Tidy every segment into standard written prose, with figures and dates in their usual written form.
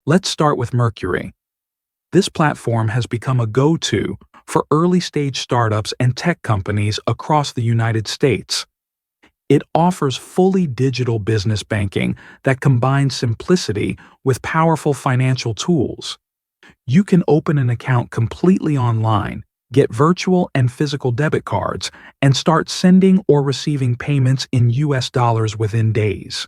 Let's start with Mercury. This platform has become a go-to for early-stage startups and tech companies across the United States. It offers fully digital business banking that combines simplicity with powerful financial tools. You can open an account completely online, get virtual and physical debit cards, and start sending or receiving payments in US dollars within days.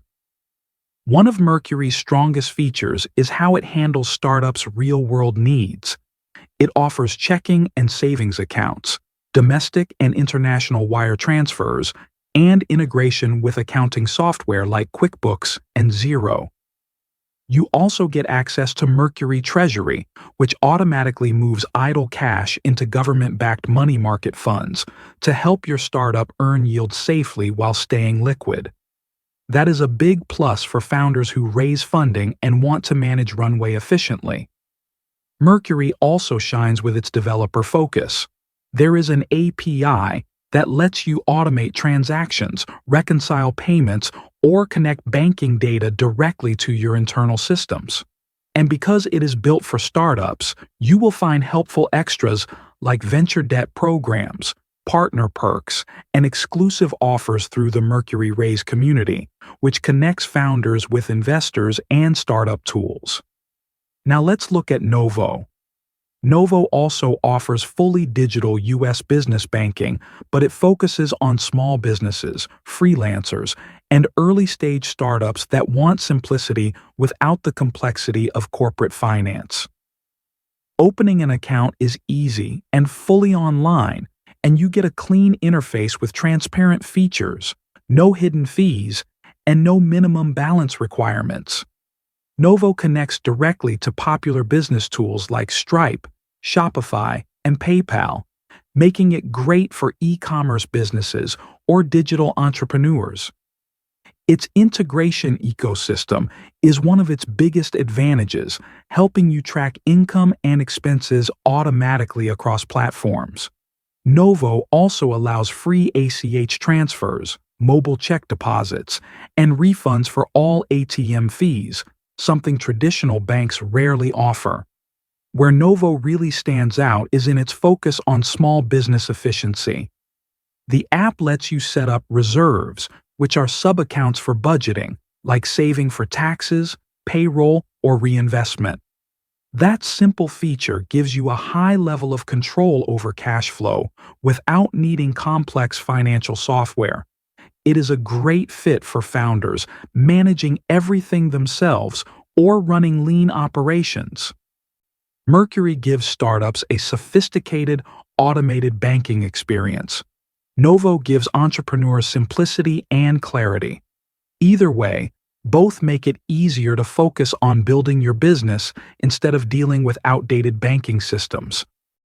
One of Mercury's strongest features is how it handles startups' real-world needs. It offers checking and savings accounts, domestic and international wire transfers, and integration with accounting software like QuickBooks and Xero. You also get access to Mercury Treasury, which automatically moves idle cash into government-backed money market funds to help your startup earn yield safely while staying liquid. That is a big plus for founders who raise funding and want to manage runway efficiently. Mercury also shines with its developer focus. There is an API that lets you automate transactions, reconcile payments, or connect banking data directly to your internal systems. And because it is built for startups, you will find helpful extras like venture debt programs, partner perks, and exclusive offers through the Mercury Raise community, which connects founders with investors and startup tools. Now let's look at Novo. Novo also offers fully digital U.S. business banking, but it focuses on small businesses, freelancers, and early-stage startups that want simplicity without the complexity of corporate finance. Opening an account is easy and fully online, and you get a clean interface with transparent features, no hidden fees, and no minimum balance requirements. Novo connects directly to popular business tools like Stripe, Shopify, and PayPal, making it great for e-commerce businesses or digital entrepreneurs. Its integration ecosystem is one of its biggest advantages, helping you track income and expenses automatically across platforms. Novo also allows free ACH transfers, mobile check deposits, and refunds for all ATM fees, something traditional banks rarely offer. Where Novo really stands out is in its focus on small business efficiency. The app lets you set up reserves, which are sub-accounts for budgeting, like saving for taxes, payroll, or reinvestment. That simple feature gives you a high level of control over cash flow without needing complex financial software. It is a great fit for founders managing everything themselves or running lean operations. Mercury gives startups a sophisticated, automated banking experience. Novo gives entrepreneurs simplicity and clarity. Either way, both make it easier to focus on building your business instead of dealing with outdated banking systems.